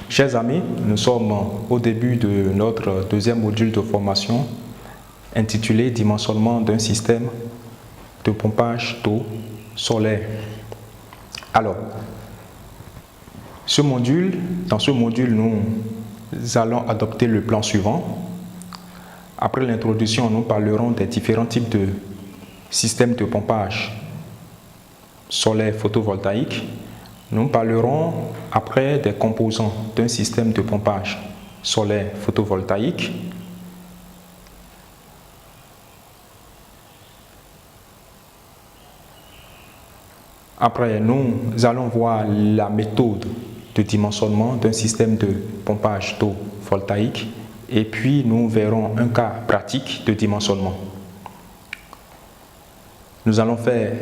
Chers amis, nous sommes au début de notre deuxième module de formation intitulé Dimensionnement d'un système de pompage d'eau solaire. Alors, dans ce module, nous allons adopter le plan suivant. Après l'introduction, nous parlerons des différents types de systèmes de pompage solaire photovoltaïque. Nous parlerons après des composants d'un système de pompage solaire photovoltaïque. Après, nous allons voir la méthode de dimensionnement d'un système de pompage d'eau voltaïque et puis nous verrons un cas pratique de dimensionnement. Nous allons faire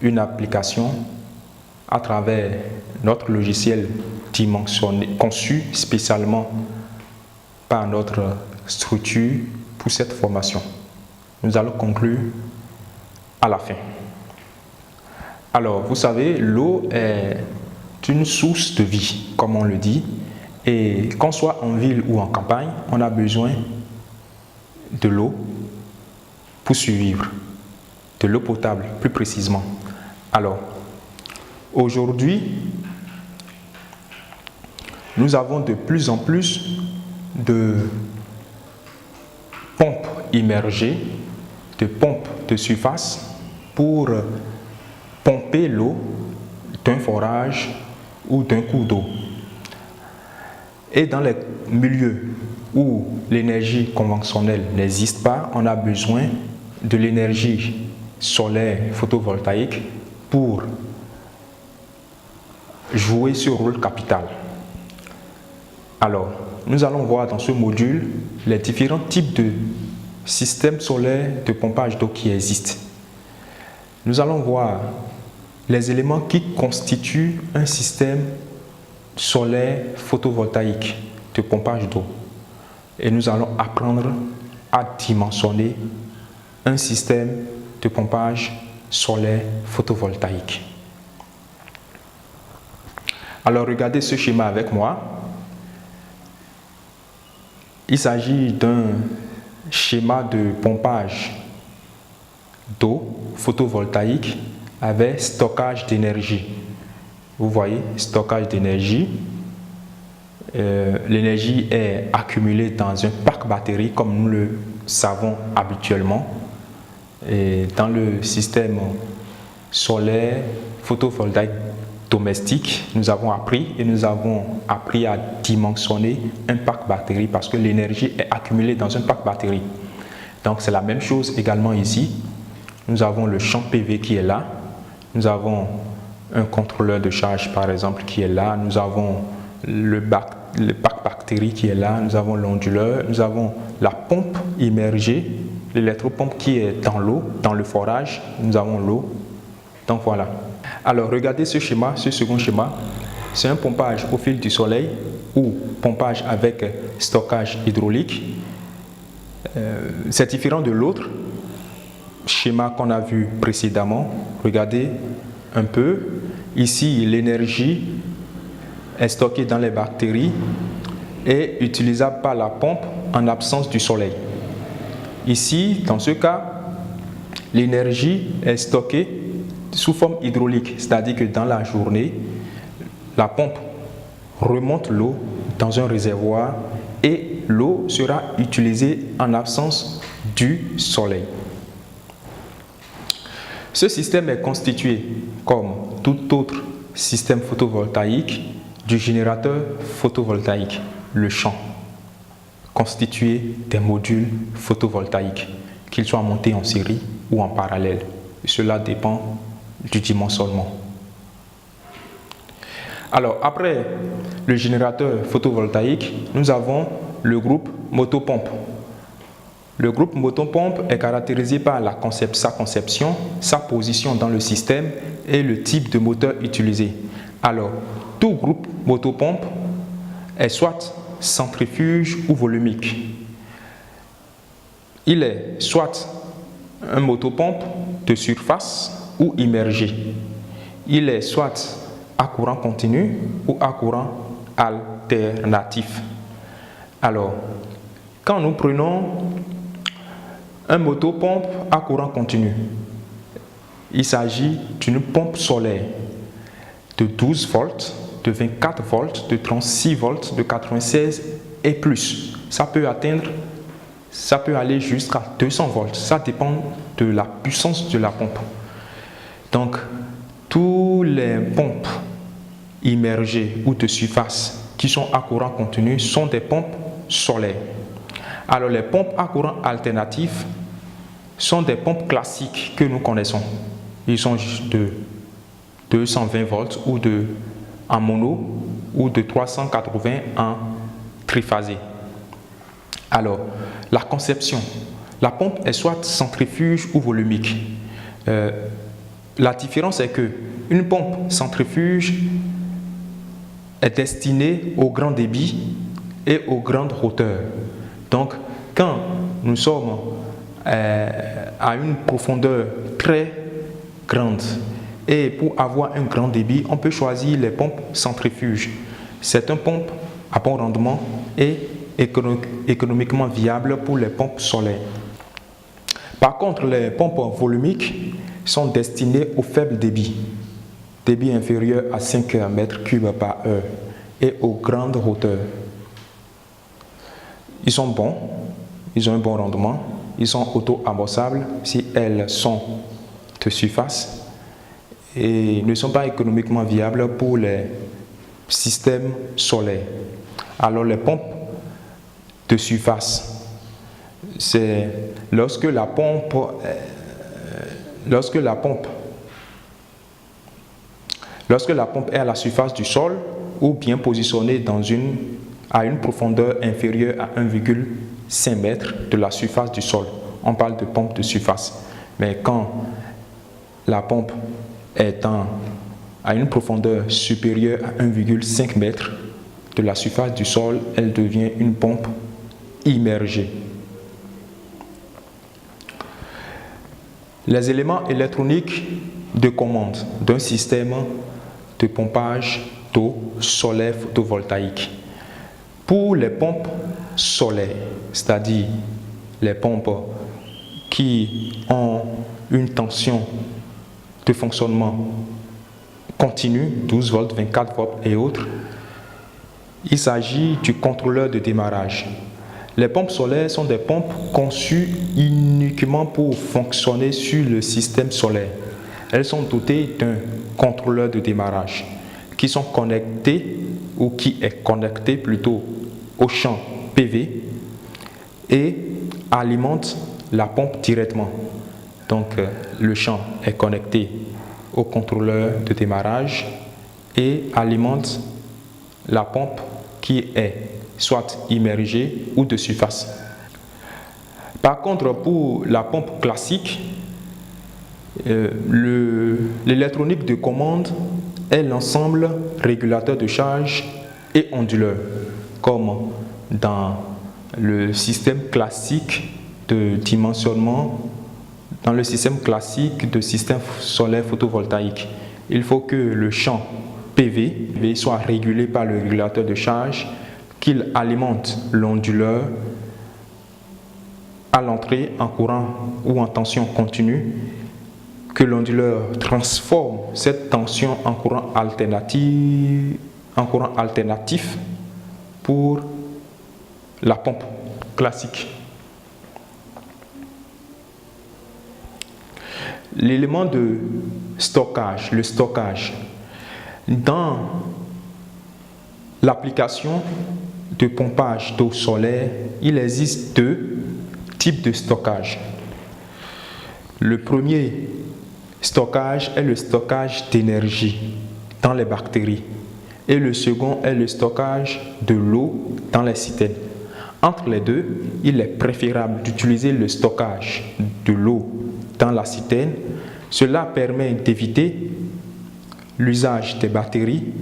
une application à travers notre logiciel dimensionné, conçu spécialement par notre structure pour cette formation. Nous allons conclure à la fin. Alors, vous savez, l'eau est une source de vie, comme on le dit, et qu'on soit en ville ou en campagne, on a besoin de l'eau pour survivre, de l'eau potable plus précisément. Alors, aujourd'hui, nous avons de plus en plus de pompes immergées, de pompes de surface pour pomper l'eau d'un forage ou d'un cours d'eau. Et dans les milieux où l'énergie conventionnelle n'existe pas, on a besoin de l'énergie solaire photovoltaïque pour jouer ce rôle capital. Alors, nous allons voir dans ce module les différents types de systèmes solaires de pompage d'eau qui existent. Nous allons voir les éléments qui constituent un système solaire photovoltaïque de pompage d'eau. Et nous allons apprendre à dimensionner un système de pompage solaire photovoltaïque. Alors regardez ce schéma avec moi. Il s'agit d'un schéma de pompage d'eau photovoltaïque avec stockage d'énergie. Vous voyez, stockage d'énergie. L'énergie est accumulée dans un parc batterie comme nous le savons habituellement. Et dans le système solaire photovoltaïque domestique, nous avons appris à dimensionner un parc batterie parce que l'énergie est accumulée dans un parc batterie. Donc c'est la même chose également ici. Nous avons le champ PV qui est là. Nous avons un contrôleur de charge par exemple qui est là. Nous avons le parc batterie qui est là. Nous avons l'onduleur. Nous avons la pompe immergée, l'électropompe qui est dans l'eau, dans le forage. Nous avons l'eau. Donc voilà. Alors regardez ce schéma, ce second schéma. C'est un pompage au fil du soleil ou pompage avec stockage hydraulique. C'est différent de l'autre schéma qu'on a vu précédemment. Regardez un peu. Ici, l'énergie est stockée dans les batteries et utilisable par la pompe en absence du soleil. Ici, dans ce cas, l'énergie est stockée sous forme hydraulique, c'est-à-dire que dans la journée, la pompe remonte l'eau dans un réservoir et l'eau sera utilisée en absence du soleil. Ce système est constitué, comme tout autre système photovoltaïque, du générateur photovoltaïque, le champ, constitué des modules photovoltaïques, qu'ils soient montés en série ou en parallèle. Cela dépend du dimensionnement. Alors, après le générateur photovoltaïque, nous avons le groupe motopompe. Le groupe motopompe est caractérisé par sa conception, sa position dans le système et le type de moteur utilisé. Alors, tout groupe motopompe est soit centrifuge ou volumique. Il est soit un motopompe de surface ou immergé. Il est soit à courant continu ou à courant alternatif. Alors, quand nous prenons un motopompe à courant continu, il s'agit d'une pompe solaire de 12 volts, de 24 volts, de 36 volts, de 96 et plus. Ça peut aller jusqu'à 200 volts. Ça dépend de la puissance de la pompe. Donc, tous les pompes immergées ou de surface qui sont à courant continu sont des pompes solaires. Alors, les pompes à courant alternatif sont des pompes classiques que nous connaissons. Ils sont de 220 volts ou en mono ou de 380 en triphasé. Alors, la conception. La pompe est soit centrifuge ou volumique. La différence est que une pompe centrifuge est destinée au grand débit et aux grandes hauteurs. Donc, quand nous sommes à une profondeur très grande et pour avoir un grand débit, on peut choisir les pompes centrifuges. C'est une pompe à bon rendement et économiquement viable pour les pompes solaires. Par contre, les pompes volumiques sont destinées au faible débit inférieur à 5 mètres cubes par heure et aux grandes hauteurs. Ils sont bons, ils ont un bon rendement, ils sont auto-amorçables si elles sont de surface et ne sont pas économiquement viables pour les systèmes solaires. Alors les pompes de surface, c'est lorsque la pompe est à la surface du sol ou bien positionnée à une profondeur inférieure à 1,5 m de la surface du sol. On parle de pompe de surface. Mais quand la pompe est à une profondeur supérieure à 1,5 m de la surface du sol, elle devient une pompe immergée. Les éléments électroniques de commande d'un système de pompage d'eau solaire photovoltaïque. Pour les pompes solaires, c'est-à-dire les pompes qui ont une tension de fonctionnement continue, 12 volts, 24 volts et autres, il s'agit du contrôleur de démarrage. Les pompes solaires sont des pompes conçues uniquement pour fonctionner sur le système solaire. Elles sont dotées d'un contrôleur de démarrage qui est connecté plutôt au champ PV et alimente la pompe directement. Donc le champ est connecté au contrôleur de démarrage et alimente la pompe qui est soit immergée ou de surface. Par contre, pour la pompe classique, l'électronique de commande est l'ensemble régulateur de charge et onduleur, comme dans le système classique de dimensionnement, dans le système classique de système solaire photovoltaïque. Il faut que le champ PV soit régulé par le régulateur de charge, qu'il alimente l'onduleur à l'entrée en courant ou en tension continue, que l'onduleur transforme cette tension en courant alternatif pour la pompe classique. L'élément de stockage, le stockage. Dans l'application de pompage d'eau solaire, il existe deux types de stockage. Le premier stockage est le stockage d'énergie dans les bactéries et le second est le stockage de l'eau dans les citernes. Entre les deux, il est préférable d'utiliser le stockage de l'eau dans la citerne. Cela permet d'éviter l'usage des batteries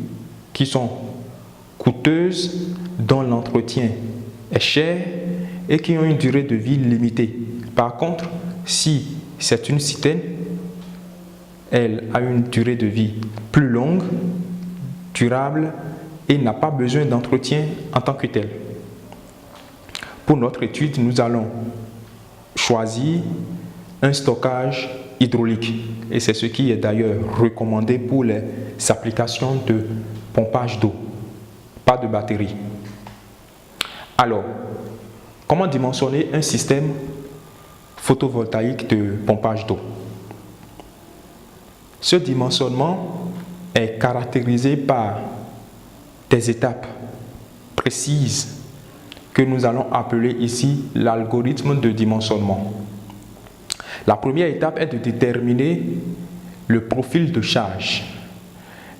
qui sont coûteuses, dont l'entretien est cher et qui ont une durée de vie limitée. Par contre, si c'est une citerne. Elle a une durée de vie plus longue, durable et n'a pas besoin d'entretien en tant que telle. Pour notre étude, nous allons choisir un stockage hydraulique et c'est ce qui est d'ailleurs recommandé pour les applications de pompage d'eau, pas de batterie. Alors, comment dimensionner un système photovoltaïque de pompage d'eau? Ce dimensionnement est caractérisé par des étapes précises que nous allons appeler ici l'algorithme de dimensionnement. La première étape est de déterminer le profil de charge.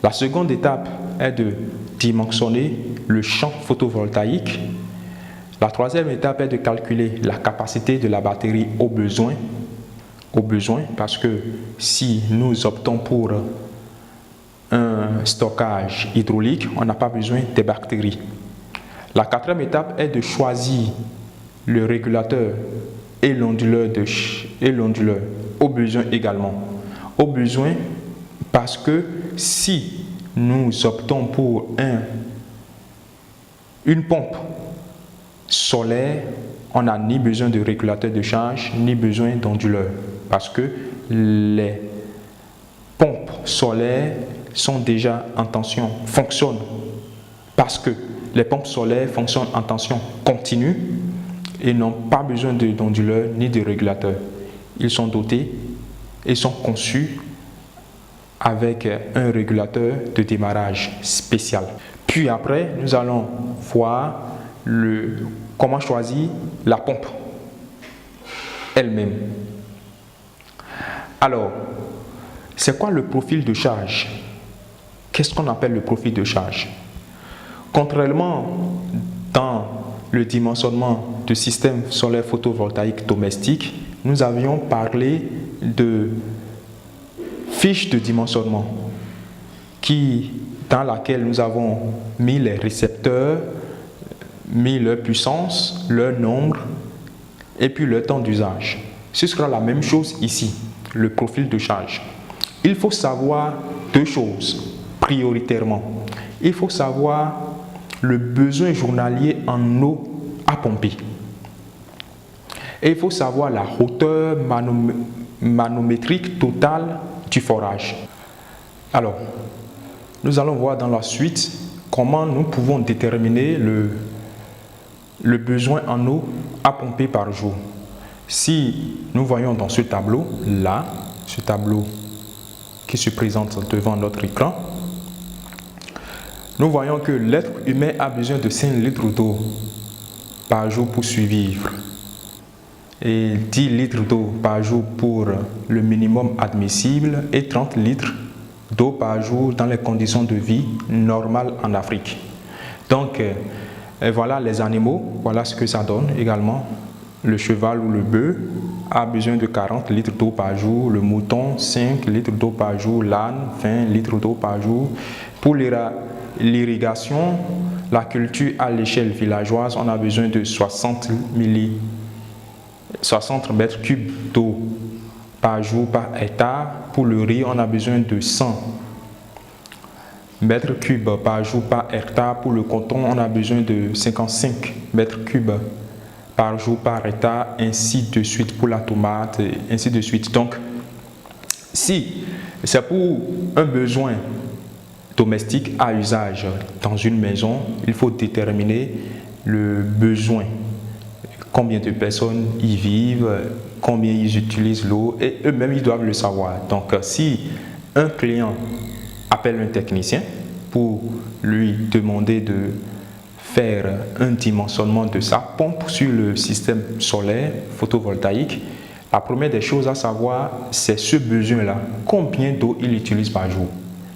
La seconde étape est de dimensionner le champ photovoltaïque. La troisième étape est de calculer la capacité de la batterie au besoin, parce que si nous optons pour un stockage hydraulique, on n'a pas besoin des bactéries. La quatrième étape est de choisir le régulateur et l'onduleur au besoin également. Au besoin parce que si nous optons pour une pompe solaire, on n'a ni besoin de régulateur de charge, ni besoin d'onduleur. Parce que les pompes solaires sont déjà en tension, fonctionnent. Parce que les pompes solaires fonctionnent en tension continue et n'ont pas besoin d'onduleur ni de régulateur. Ils sont dotés et sont conçus avec un régulateur de démarrage spécial. Puis après, nous allons voir comment choisir la pompe elle-même. Alors, c'est quoi le profil de charge? Qu'est-ce qu'on appelle le profil de charge? Contrairement dans le dimensionnement de systèmes solaires photovoltaïques domestiques, nous avions parlé de fiche de dimensionnement dans laquelle nous avons mis les récepteurs, mis leur puissance, leur nombre et puis leur temps d'usage. Ce sera la même chose ici, le profil de charge. Il faut savoir deux choses prioritairement. Il faut savoir le besoin journalier en eau à pomper. Et il faut savoir la hauteur manométrique totale du forage. Alors, nous allons voir dans la suite comment nous pouvons déterminer le besoin en eau à pomper par jour. Si nous voyons dans ce tableau, là, ce tableau qui se présente devant notre écran, nous voyons que l'être humain a besoin de 5 litres d'eau par jour pour survivre et 10 litres d'eau par jour pour le minimum admissible et 30 litres d'eau par jour dans les conditions de vie normales en Afrique. Donc, voilà les animaux, voilà ce que ça donne également. Le cheval ou le bœuf a besoin de 40 litres d'eau par jour, le mouton 5 litres d'eau par jour, l'âne 20 litres d'eau par jour. Pour l'irrigation, la culture à l'échelle villageoise, on a besoin de 60 mètres cubes d'eau par jour par hectare. Pour le riz, on a besoin de 100 mètres cubes par jour par hectare. Pour le coton, on a besoin de 55 mètres cubes par jour par hectare, ainsi de suite pour la tomate, et ainsi de suite. Donc, si c'est pour un besoin domestique à usage dans une maison, il faut déterminer le besoin, combien de personnes y vivent, combien ils utilisent l'eau, et eux-mêmes ils doivent le savoir. Donc, si un client appelle un technicien pour lui demander de faire un dimensionnement de sa pompe sur le système solaire photovoltaïque, la première des choses à savoir, c'est ce besoin-là. Combien d'eau il utilise par jour?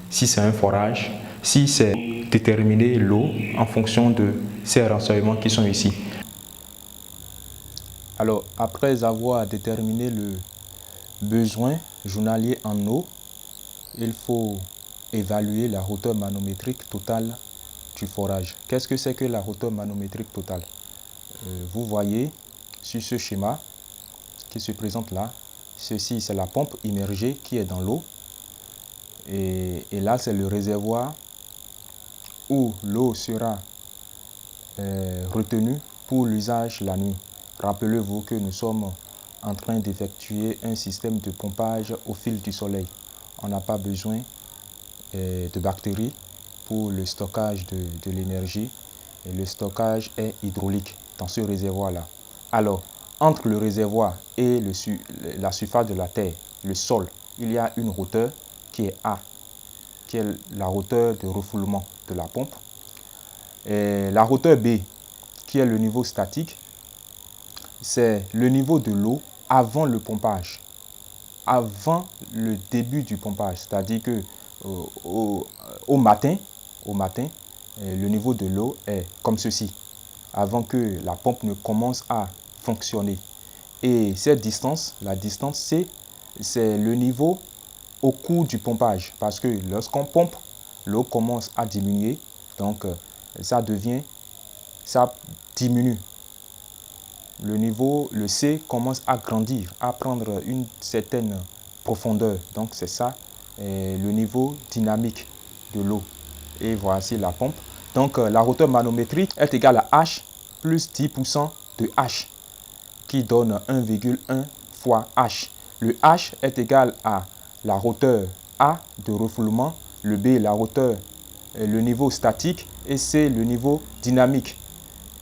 Si c'est un forage, si c'est déterminer l'eau en fonction de ces renseignements qui sont ici. Alors, après avoir déterminé le besoin journalier en eau, il faut évaluer la hauteur manométrique totale du forage. Qu'est-ce que c'est que la hauteur manométrique totale? Vous voyez sur ce schéma qui se présente là, ceci c'est la pompe immergée qui est dans l'eau. Et là, c'est le réservoir où l'eau sera retenue pour l'usage la nuit. Rappelez-vous que nous sommes en train d'effectuer un système de pompage au fil du soleil. On n'a pas besoin de bactéries pour le stockage de l'énergie. Et le stockage est hydraulique dans ce réservoir-là. Alors, entre le réservoir et la surface de la terre, le sol, il y a une hauteur qui est A, qui est la hauteur de refoulement de la pompe. Et la hauteur B, qui est le niveau statique, c'est le niveau de l'eau avant le pompage, avant le début du pompage. C'est-à-dire que au matin, le niveau de l'eau est comme ceci, avant que la pompe ne commence à fonctionner. Et cette distance, la distance C, c'est le niveau au cours du pompage. Parce que lorsqu'on pompe, l'eau commence à diminuer. Donc, ça diminue. Le niveau, le C, commence à grandir, à prendre une certaine profondeur. Donc, c'est ça, le niveau dynamique de l'eau. Et voici la pompe. Donc, la hauteur manométrique est égale à H plus 10% de H, qui donne 1,1 fois H. Le H est égal à la hauteur A de refoulement, le B la hauteur, le niveau statique, et C le niveau dynamique.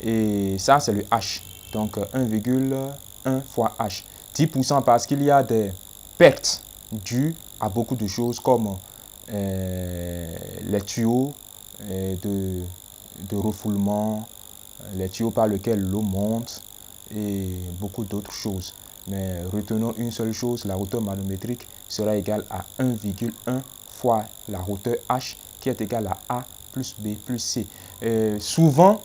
Et ça, c'est le H. Donc 1,1 fois H. 10% parce qu'il y a des pertes dues à beaucoup de choses comme les tuyaux de refoulement, les tuyaux par lesquels l'eau monte et beaucoup d'autres choses. Mais retenons une seule chose, la hauteur manométrique sera égale à 1,1 fois la hauteur H qui est égale à A plus B plus C. Souvent,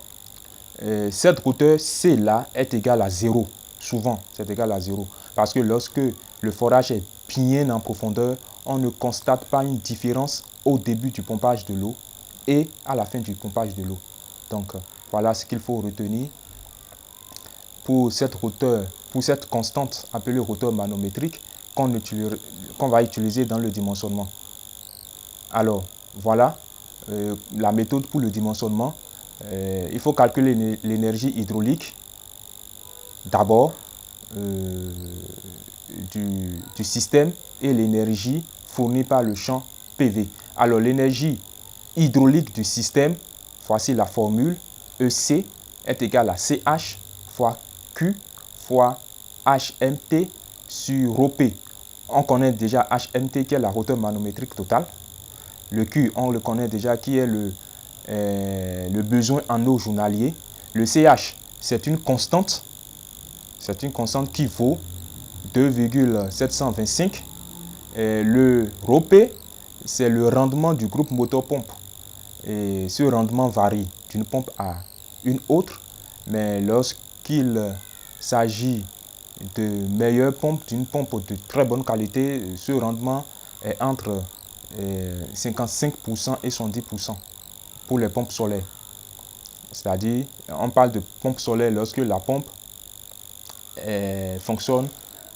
cette hauteur C-là est égale à 0. Souvent, c'est égal à 0. Parce que lorsque le forage est bien en profondeur, on ne constate pas une différence au début du pompage de l'eau et à la fin du pompage de l'eau. Donc, voilà ce qu'il faut retenir pour cette hauteur, pour cette constante appelée hauteur manométrique qu'on va utiliser dans le dimensionnement. Alors, voilà la méthode pour le dimensionnement. Il faut calculer l'énergie hydraulique d'abord du système et l'énergie fournie par le champ PV. Alors l'énergie hydraulique du système, voici la formule, EC est égal à CH fois Q fois HMT sur ρ P. On connaît déjà HMT qui est la hauteur manométrique totale. Le Q, on le connaît déjà qui est le besoin en eau journalier. Le CH, c'est une constante. C'est une constante qui vaut 2,725. Le ρ P, c'est le rendement du groupe moteur-pompe. Et ce rendement varie d'une pompe à une autre. Mais lorsqu'il s'agit de meilleures pompes, d'une pompe de très bonne qualité, ce rendement est entre 55% et 70% pour les pompes solaires. C'est-à-dire, on parle de pompe solaire lorsque la pompe fonctionne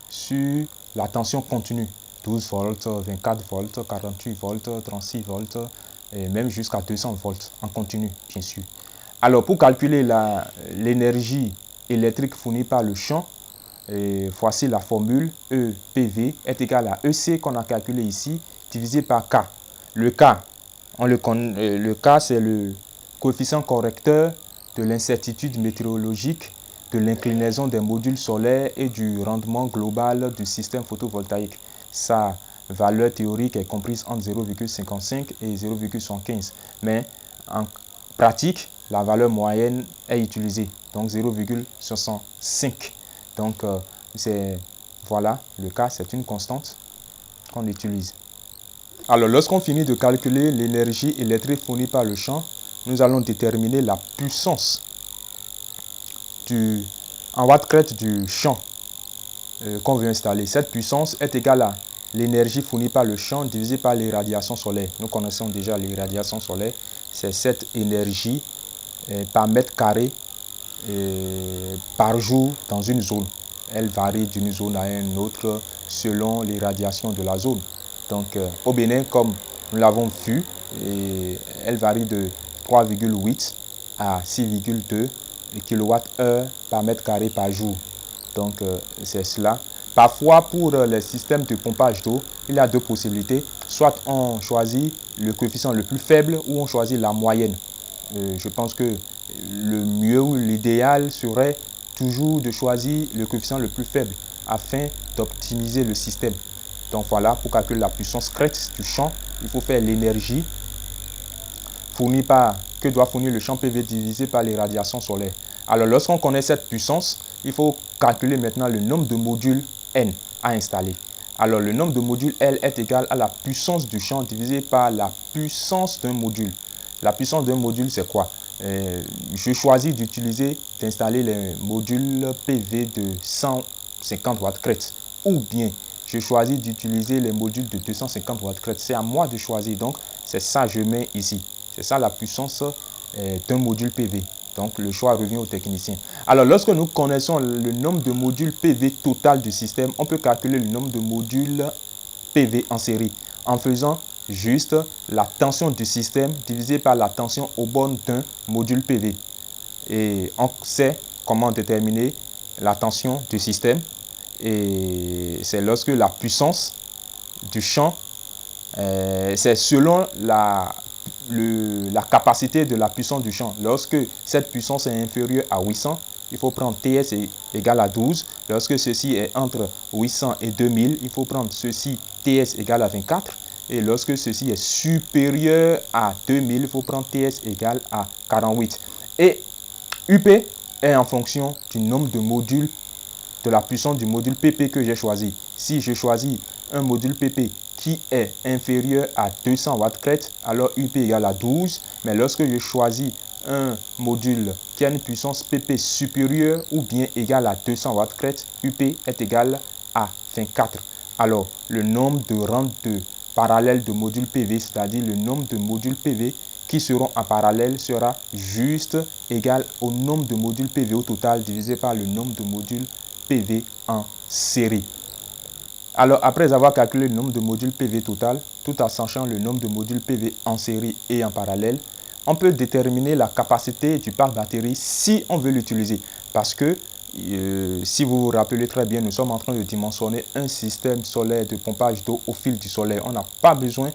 sur la tension continue. 12 volts, 24 volts, 48 volts, 36 volts, et même jusqu'à 200 volts en continu, bien sûr. Alors, pour calculer l'énergie électrique fournie par le champ, voici la formule EPV est égal à EC qu'on a calculé ici, divisé par K. Le K, le K c'est le coefficient correcteur de l'incertitude météorologique, de l'inclinaison des modules solaires et du rendement global du système photovoltaïque. Sa valeur théorique est comprise entre 0,55 et 0,75. Mais en pratique, la valeur moyenne est utilisée, donc 0,65. Donc, voilà, le K, c'est une constante qu'on utilise. Alors, lorsqu'on finit de calculer l'énergie électrique fournie par le champ, nous allons déterminer la puissance en watt-crête du champ qu'on veut installer. Cette puissance est égale à l'énergie fournie par le champ divisée par les radiations solaires. Nous connaissons déjà les radiations solaires. C'est cette énergie par mètre carré par jour dans une zone. Elle varie d'une zone à une autre selon les radiations de la zone. Donc au Bénin, comme nous l'avons vu, elle varie de 3,8 à 6,2 kWh par mètre carré par jour. Donc c'est cela. Parfois, pour les systèmes de pompage d'eau, il y a deux possibilités. Soit on choisit le coefficient le plus faible ou on choisit la moyenne. Je pense que le mieux ou l'idéal serait toujours de choisir le coefficient le plus faible afin d'optimiser le système. Donc voilà, pour calculer la puissance crête du champ, il faut faire l'énergie que doit fournir le champ PV divisé par les radiations solaires. Alors lorsqu'on connaît cette puissance, il faut calculer maintenant le nombre de modules N à installer. Alors le nombre de modules L est égal à la puissance du champ divisé par la puissance d'un module. La puissance d'un module, c'est quoi? Je choisis d'installer les modules PV de 150 watts crête, ou bien je choisis d'utiliser les modules de 250 watts crête. C'est à moi de choisir. Donc c'est ça que je mets ici. C'est ça la puissance d'un module PV. Donc le choix revient au technicien. Alors lorsque nous connaissons le nombre de modules PV total du système, on peut calculer le nombre de modules PV en série en faisant juste la tension du système divisée par la tension aux bornes d'un module PV. Et on sait comment déterminer la tension du système. Et c'est lorsque la puissance du champ, c'est selon la capacité de la puissance du champ. Lorsque cette puissance est inférieure à 800, il faut prendre TS égale à 12. Lorsque ceci est entre 800 et 2000, il faut prendre ceci TS égale à 24. Et lorsque ceci est supérieur à 2000, il faut prendre TS égale à 48. Et UP est en fonction du nombre de modules, de la puissance du module PP que j'ai choisi. Si je choisis un module PP qui est inférieur à 200 watts crête, alors UP égale à 12. Mais lorsque je choisis un module qui a une puissance PP supérieure ou bien égale à 200 watts crête, UP est égal à 24. Alors, le nombre de rangs de parallèles de modules PV, c'est-à-dire le nombre de modules PV qui seront en parallèle, sera juste égal au nombre de modules PV au total divisé par le nombre de modules PV en série. Alors, après avoir calculé le nombre de modules PV total, tout en sachant le nombre de modules PV en série et en parallèle, on peut déterminer la capacité du parc batterie si on veut l'utiliser. Parce que, si vous vous rappelez très bien, nous sommes en train de dimensionner un système solaire de pompage d'eau au fil du soleil. On n'a pas besoin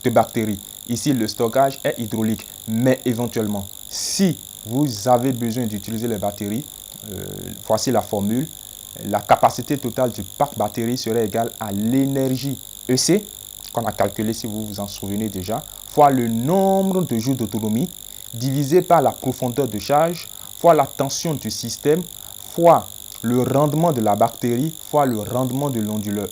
de batterie. Ici, le stockage est hydraulique. Mais éventuellement, si vous avez besoin d'utiliser les batteries, voici la formule. La capacité totale du parc batterie serait égale à l'énergie EC, qu'on a calculé si vous vous en souvenez déjà, fois le nombre de jours d'autonomie, divisé par la profondeur de charge, fois la tension du système, fois le rendement de la batterie, fois le rendement de l'onduleur.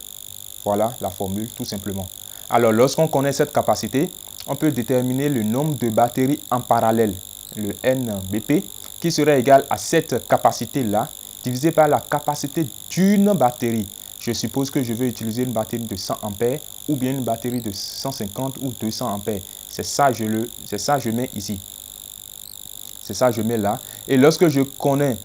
Voilà la formule tout simplement. Alors lorsqu'on connaît cette capacité, on peut déterminer le nombre de batteries en parallèle, le NBP, qui serait égal à cette capacité-là, divisé par la capacité d'une batterie. Je suppose que je vais utiliser une batterie de 100 ampères ou bien une batterie de 150 ou 200 ampères. C'est ça, je mets ici. C'est ça, je mets là. Et lorsque je connais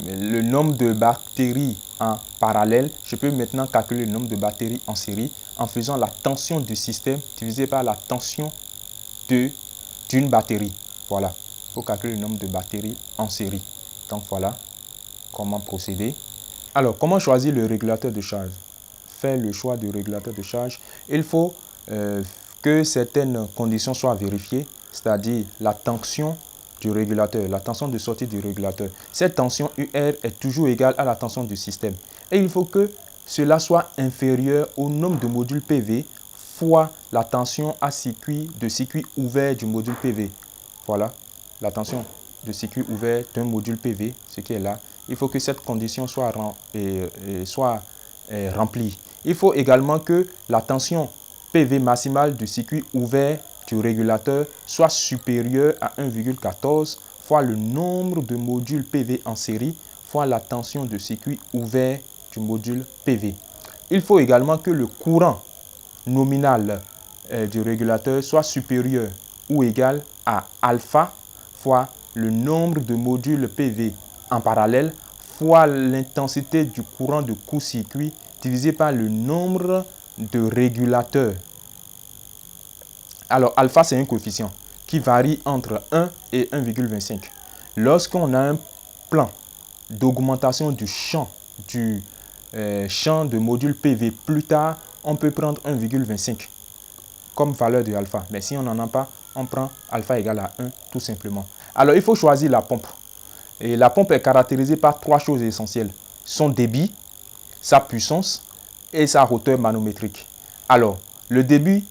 le nombre de batteries en parallèle, je peux maintenant calculer le nombre de batteries en série en faisant la tension du système divisé par la tension d'une batterie. Voilà. Il faut calculer le nombre de batteries en série. Donc voilà comment procéder. Alors, comment choisir le régulateur de charge? Faire le choix du régulateur de charge. Il faut que certaines conditions soient vérifiées, c'est-à-dire la tension du régulateur, la tension de sortie du régulateur. Cette tension UR est toujours égale à la tension du système. Et il faut que cela soit inférieur au nombre de modules PV fois la tension à circuit ouvert du module PV. Voilà, la tension de circuit ouvert d'un module PV, ce qui est là. Il faut que cette condition soit remplie. Il faut également que la tension PV maximale du circuit ouvert du régulateur soit supérieure à 1,14 fois le nombre de modules PV en série fois la tension de circuit ouvert du module PV. Il faut également que le courant nominal du régulateur soit supérieur ou égal à alpha fois le nombre de modules PV en parallèle fois l'intensité du courant de court-circuit divisé par le nombre de régulateurs. Alors, alpha, c'est un coefficient qui varie entre 1 et 1,25. Lorsqu'on a un plan d'augmentation du champ de module PV plus tard, on peut prendre 1,25 comme valeur de alpha. Mais si on n'en a pas, on prend alpha égale à 1 tout simplement. Alors, il faut choisir la pompe. Et la pompe est caractérisée par 3 choses essentielles. Son débit, sa puissance et sa hauteur manométrique. Alors, le débit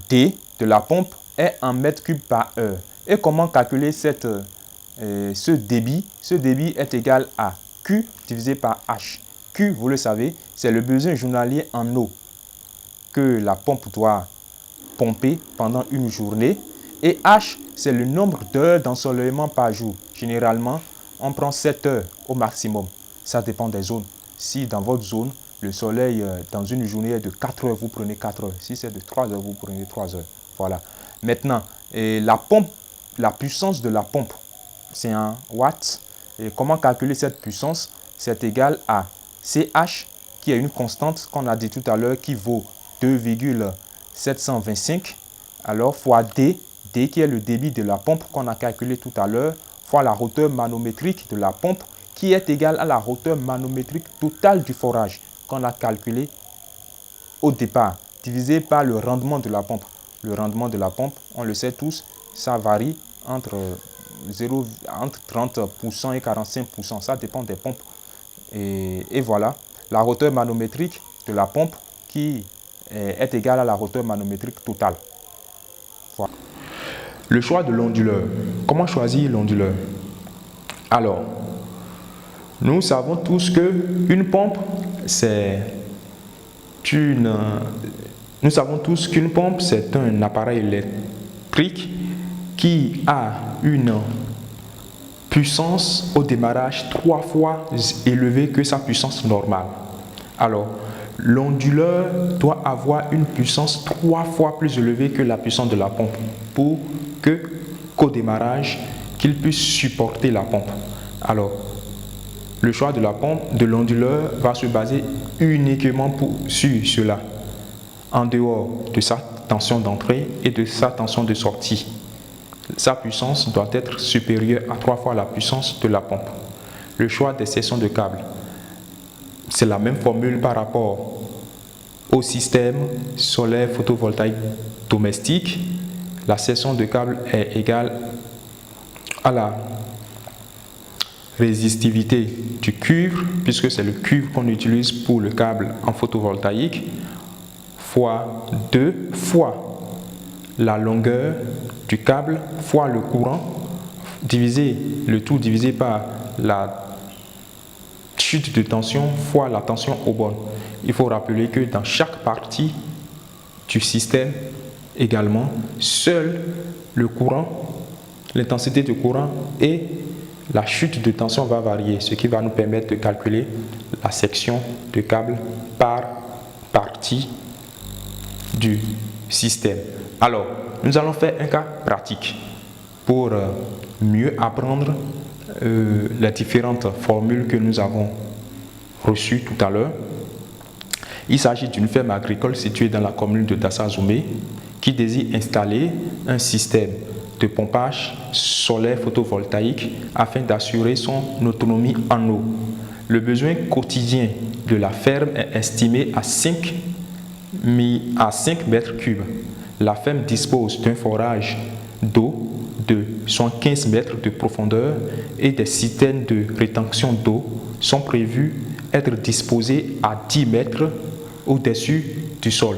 D de la pompe est en mètres cubes par heure. Et comment calculer ce débit? Ce débit est égal à Q divisé par H. Q, vous le savez, c'est le besoin journalier en eau que la pompe doit pomper pendant une journée. Et H, c'est le nombre d'heures d'ensoleillement par jour. Généralement, on prend 7 heures au maximum. Ça dépend des zones. Si dans votre zone, le soleil dans une journée est de 4 heures, vous prenez 4 heures. Si c'est de 3 heures, vous prenez 3 heures. Voilà. Maintenant, la puissance de la pompe, c'est en watts. Et comment calculer cette puissance? C'est égal à CH, qui est une constante qu'on a dit tout à l'heure, qui vaut 2,725. Alors, fois D, D qui est le débit de la pompe qu'on a calculé tout à l'heure, fois la hauteur manométrique de la pompe, qui est égale à la hauteur manométrique totale du forage qu'on a calculé au départ, divisé par le rendement de la pompe. Le rendement de la pompe, on le sait tous, ça varie entre 30% et 45%. Ça dépend des pompes. Et voilà, la hauteur manométrique de la pompe qui est égale à la hauteur manométrique totale. Voilà. Le choix de l'onduleur. Comment choisir l'onduleur? Alors, nous savons tous qu'une pompe, c'est un appareil électrique qui a une puissance au démarrage 3 fois élevée que sa puissance normale. Alors, l'onduleur doit avoir une puissance 3 fois plus élevée que la puissance de la pompe pour qu'au démarrage, qu'il puisse supporter la pompe. Alors, le choix de la pompe, de l'onduleur, va se baser uniquement sur cela, en dehors de sa tension d'entrée et de sa tension de sortie. Sa puissance doit être supérieure à 3 fois la puissance de la pompe. Le choix des sections de câbles, c'est la même formule par rapport au système solaire photovoltaïque domestique. La section de câble est égale à la résistivité du cuivre, puisque c'est le cuivre qu'on utilise pour le câble en photovoltaïque, fois 2 fois la longueur du câble fois le courant, le tout divisé par la chute de tension fois la tension aux bornes. Il faut rappeler que dans chaque partie du système également, seul le courant, l'intensité du courant et la chute de tension va varier, ce qui va nous permettre de calculer la section de câble par partie du système. Alors, nous allons faire un cas pratique pour mieux apprendre les différentes formules que nous avons reçues tout à l'heure. Il s'agit d'une ferme agricole située dans la commune de Dassa-Zoumé qui désire installer un système de pompage solaire photovoltaïque afin d'assurer son autonomie en eau. Le besoin quotidien de la ferme est estimé à 5 mètres cubes. La ferme dispose d'un forage d'eau de 115 mètres de profondeur et des citernes de rétention d'eau sont prévues être disposées à 10 mètres au-dessus du sol.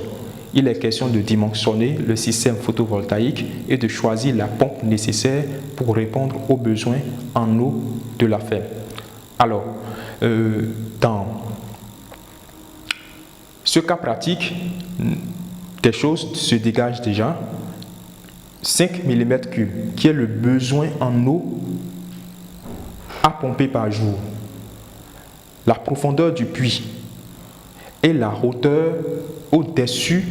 Il est question de dimensionner le système photovoltaïque et de choisir la pompe nécessaire pour répondre aux besoins en eau de la ferme. Alors, dans ce cas pratique, des choses se dégagent déjà. 5 mm3, qui est le besoin en eau à pomper par jour. La profondeur du puits et la hauteur au-dessus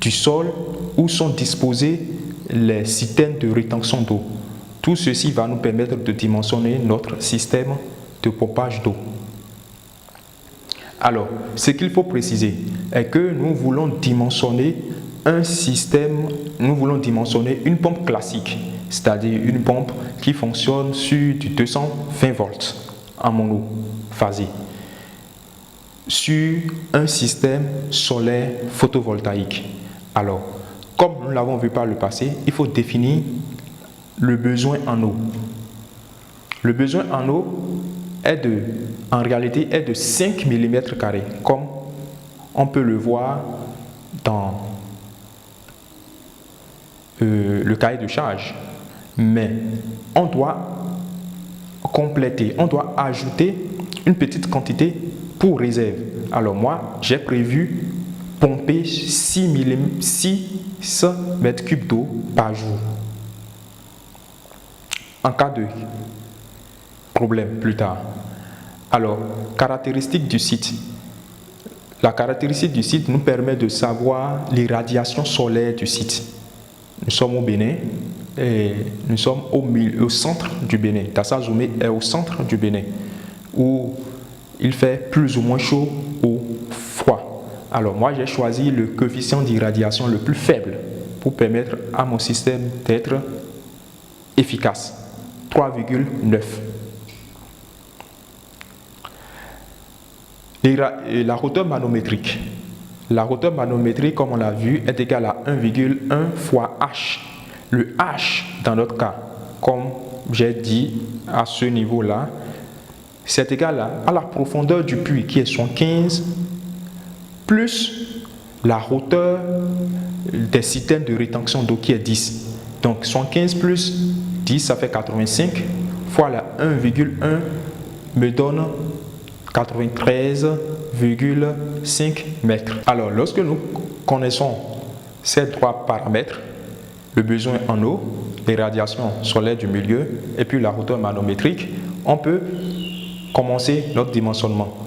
du sol où sont disposées les citernes de rétention d'eau. Tout ceci va nous permettre de dimensionner notre système de pompage d'eau. Alors, ce qu'il faut préciser est que nous voulons dimensionner un système, nous voulons dimensionner une pompe classique, c'est-à-dire une pompe qui fonctionne sur du 220 volts en monophasé, sur un système solaire photovoltaïque. Alors, comme nous l'avons vu par le passé, il faut définir le besoin en eau. Le besoin en eau en réalité est de 5 mm², comme on peut le voir dans le cahier de charge. Mais on doit compléter, on doit ajouter une petite quantité pour réserve. Alors moi, j'ai prévu pomper 6 m3 d'eau par jour. En cas de problème plus tard. Alors, caractéristiques du site. La caractéristique du site nous permet de savoir l'irradiation solaire du site. Nous sommes au Bénin et nous sommes au centre du Bénin. Tassa Zoumé est au centre du Bénin où il fait plus ou moins chaud ou froid. Alors moi j'ai choisi le coefficient d'irradiation le plus faible pour permettre à mon système d'être efficace. 3,9. La hauteur manométrique. La hauteur manométrique, comme on l'a vu, est égale à 1,1 fois H. Le H, dans notre cas, comme j'ai dit à ce niveau-là, c'est égal à la profondeur du puits qui est 75 plus la hauteur des systèmes de rétention d'eau qui est 10. Donc 75 plus 10, ça fait 85 fois la 1,1 me donne 93,5 mètres. Alors, lorsque nous connaissons ces trois paramètres, le besoin en eau, les radiations solaires du milieu et puis la hauteur manométrique, on peut commencer notre dimensionnement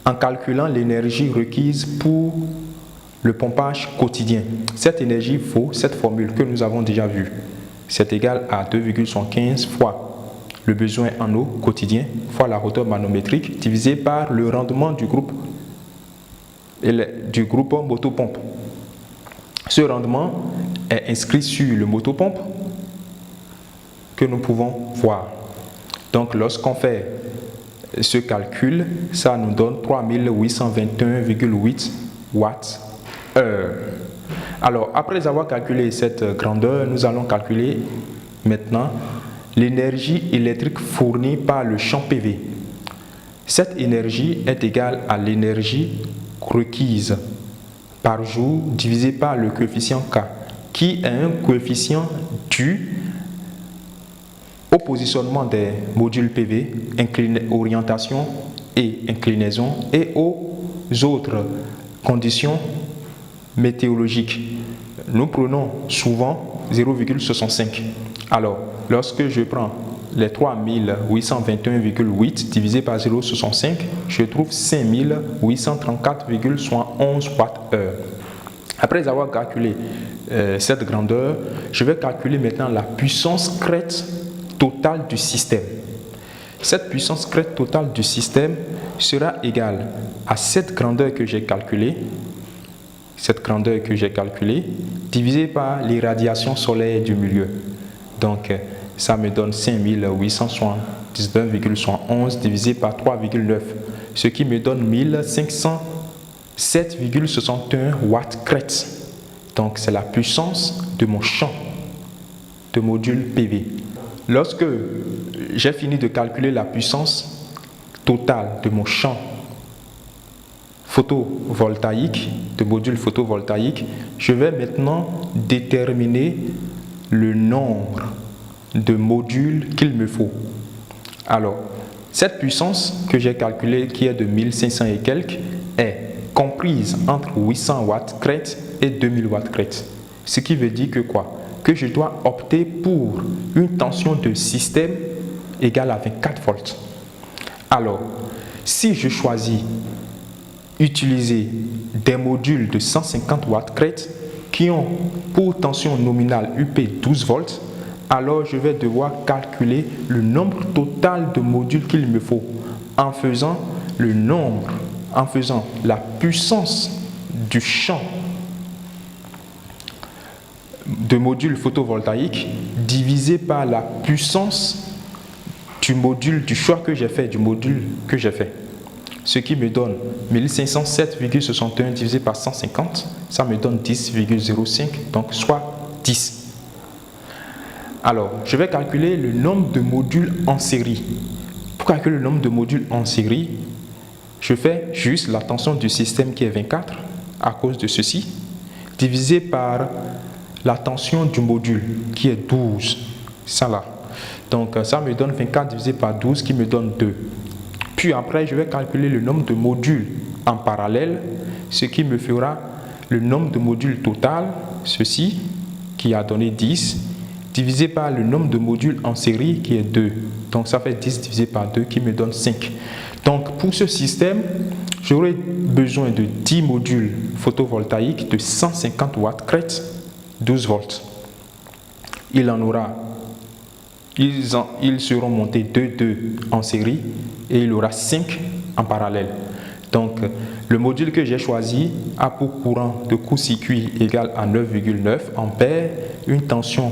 en calculant l'énergie requise pour le pompage quotidien. Cette énergie vaut cette formule que nous avons déjà vue. C'est égal à 2,75 fois le besoin en eau quotidien fois la hauteur manométrique divisé par le rendement du groupe motopompe. Ce rendement est inscrit sur le motopompe que nous pouvons voir. Donc lorsqu'on fait ce calcul, ça nous donne 3821,8 watts/heure. Alors après avoir calculé cette grandeur, nous allons calculer maintenant l'énergie électrique fournie par le champ PV. Cette énergie est égale à l'énergie requise par jour divisé par le coefficient K, qui est un coefficient dû au positionnement des modules PV, orientation et inclinaison, et aux autres conditions météorologiques. Nous prenons souvent 0,65. Alors, lorsque je prends les 3821,8 divisé par 0,65, je trouve 5834,71 watts/heure. Après avoir calculé cette grandeur, je vais calculer maintenant la puissance crête totale du système. Cette puissance crête totale du système sera égale à cette grandeur que j'ai calculée, divisé par l'irradiation solaire du milieu. Donc, ça me donne 5879,71 divisé par 3,9, ce qui me donne 1507,61 watts crête. Donc, c'est la puissance de mon champ de module PV. Lorsque j'ai fini de calculer la puissance totale de mon champ photovoltaïque, de module photovoltaïque, je vais maintenant déterminer le nombre de modules qu'il me faut. Alors, cette puissance que j'ai calculée, qui est de 1500 et quelques, est comprise entre 800 watts crête et 2000 watts crête. Ce qui veut dire que quoi? Que je dois opter pour une tension de système égale à 24 volts. Alors, si je choisis utiliser des modules de 150 watts crête qui ont pour tension nominale UP 12 volts, alors je vais devoir calculer le nombre total de modules qu'il me faut en faisant le nombre en faisant la puissance du champ de module photovoltaïque divisé par la puissance du module, du choix que j'ai fait, du module que j'ai fait. Ce qui me donne 1507,61 divisé par 150, ça me donne 10,05, donc soit 10. Alors, je vais calculer le nombre de modules en série. Pour calculer le nombre de modules en série, je fais juste la tension du système qui est 24 à cause de ceci, divisé par la tension du module qui est 12. Ça là. Donc, ça me donne 24 divisé par 12 qui me donne 2. Puis après, je vais calculer le nombre de modules en parallèle, ce qui me fera le nombre de modules total, ceci, qui a donné 10, divisé par le nombre de modules en série qui est 2. Donc ça fait 10 divisé par 2 qui me donne 5. Donc pour ce système, j'aurai besoin de 10 modules photovoltaïques de 150 watts crête, 12 volts. Il en aura, ils seront montés 2 en série et il aura 5 en parallèle. Donc le module que j'ai choisi a pour courant de court-circuit égal à 9,9 ampères, une tension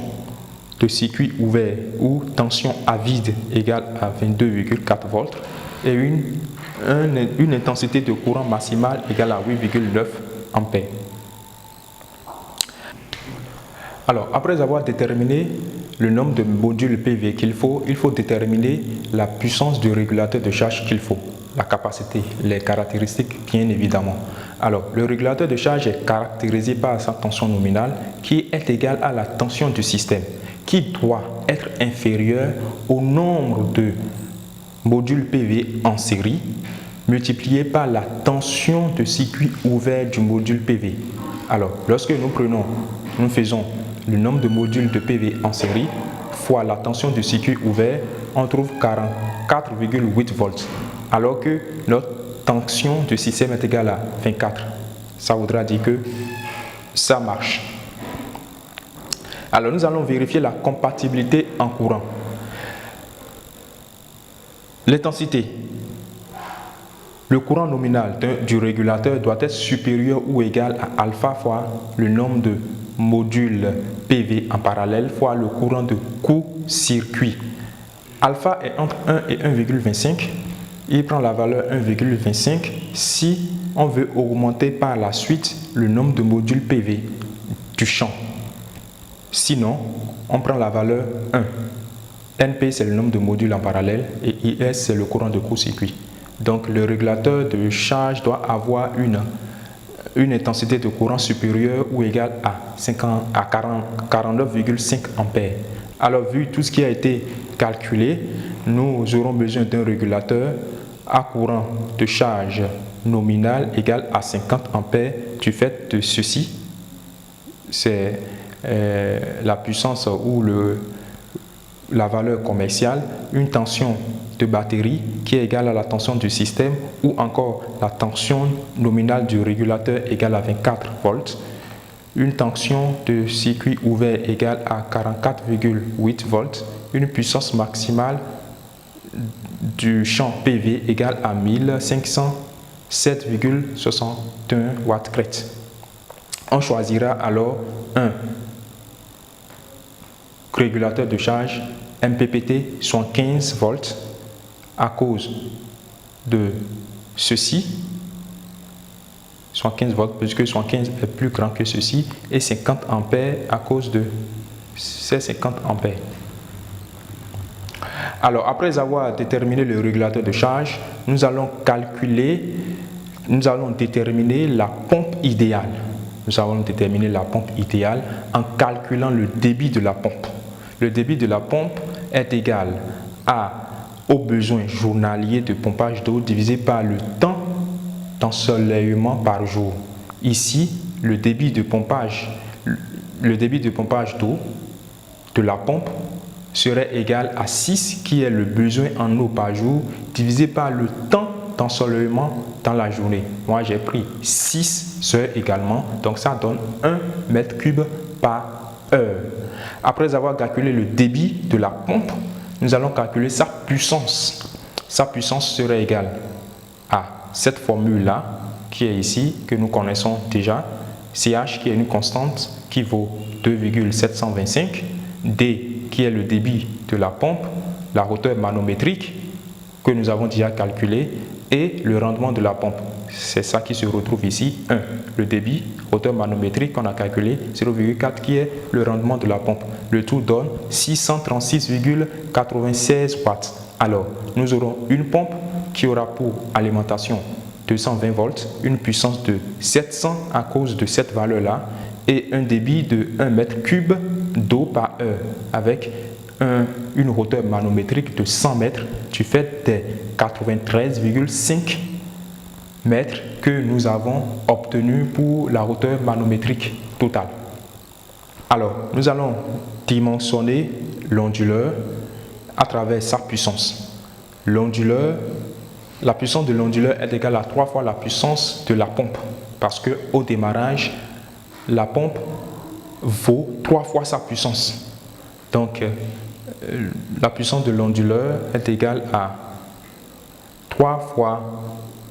de circuit ouvert ou tension à vide égale à 22,4 volts et une intensité de courant maximale égale à 8,9 ampères. Alors, après avoir déterminé le nombre de modules PV qu'il faut, il faut déterminer la puissance du régulateur de charge qu'il faut, la capacité, les caractéristiques bien évidemment. Alors, le régulateur de charge est caractérisé par sa tension nominale qui est égale à la tension du système, qui doit être inférieur au nombre de modules PV en série multiplié par la tension de circuit ouvert du module PV. Alors, lorsque nous faisons le nombre de modules de PV en série fois la tension du circuit ouvert, on trouve 44,8 volts, alors que notre tension du système est égale à 24. Ça voudra dire que ça marche. Alors nous allons vérifier la compatibilité en courant. L'intensité. Le courant nominal du régulateur doit être supérieur ou égal à alpha fois le nombre de modules PV en parallèle fois le courant de court-circuit. Alpha est entre 1 et 1,25. Il prend la valeur 1,25 si on veut augmenter par la suite le nombre de modules PV du champ. Sinon, on prend la valeur 1. NP, c'est le nombre de modules en parallèle et IS, c'est le courant de court-circuit. Donc, le régulateur de charge doit avoir une intensité de courant supérieure ou égale à 49,5 ampères. Alors, vu tout ce qui a été calculé, nous aurons besoin d'un régulateur à courant de charge nominal égal à 50 ampères du fait de ceci. C'est la puissance ou la valeur commerciale, une tension de batterie qui est égale à la tension du système ou encore la tension nominale du régulateur égale à 24 volts, une tension de circuit ouvert égale à 44,8 volts, une puissance maximale du champ PV égale à 1507,61 watts crête. On choisira alors un régulateur de charge MPPT soit 15 volts à cause de ceci, soit 15 volts puisque soit 15 est plus grand que ceci, et 50 ampères à cause de ces 50 ampères. Alors après avoir déterminé le régulateur de charge, nous allons déterminer la pompe idéale. Nous allons déterminer la pompe idéale en calculant le débit de la pompe. Le débit de la pompe est égal au besoin journalier de pompage d'eau divisé par le temps d'ensoleillement par jour. Ici, le débit de pompage d'eau de la pompe serait égal à 6, qui est le besoin en eau par jour, divisé par le temps d'ensoleillement dans la journée. Moi, j'ai pris 6 heures également, donc ça donne 1 mètre cube par heure. Après avoir calculé le débit de la pompe, nous allons calculer sa puissance. Sa puissance serait égale à cette formule-là qui est ici, que nous connaissons déjà, CH qui est une constante qui vaut 2,725, D qui est le débit de la pompe, la hauteur manométrique que nous avons déjà calculé et le rendement de la pompe. C'est ça qui se retrouve ici, 1, le débit, hauteur manométrique qu'on a calculé, 0,4 qui est le rendement de la pompe. Le tout donne 636,96 watts. Alors, nous aurons une pompe qui aura pour alimentation 220 volts, une puissance de 700 à cause de cette valeur-là et un débit de 1 mètre cube d'eau par heure avec une hauteur manométrique de 100 mètres du fait des 93,5 mètres que nous avons obtenus pour la hauteur manométrique totale. Alors, nous allons dimensionner l'onduleur à travers sa puissance. L'onduleur, la puissance de l'onduleur est égale à 3 fois la puissance de la pompe parce qu'au démarrage, la pompe vaut 3 fois sa puissance. Donc, la puissance de l'onduleur est égale à 3 fois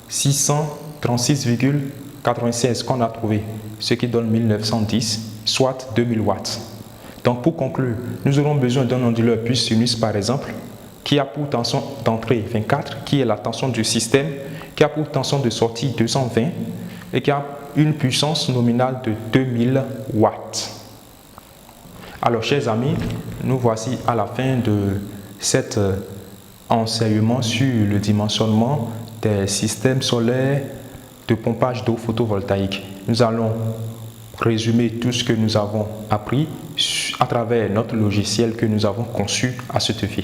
636,96 qu'on a trouvé, ce qui donne 1910, soit 2000 watts. Donc pour conclure, nous aurons besoin d'un onduleur plus sinus par exemple, qui a pour tension d'entrée 24, qui est la tension du système, qui a pour tension de sortie 220 et qui a une puissance nominale de 2000 watts. Alors chers amis, nous voici à la fin de cet enseignement sur le dimensionnement des systèmes solaires de pompage d'eau photovoltaïque. Nous allons résumer tout ce que nous avons appris à travers notre logiciel que nous avons conçu à cette fin.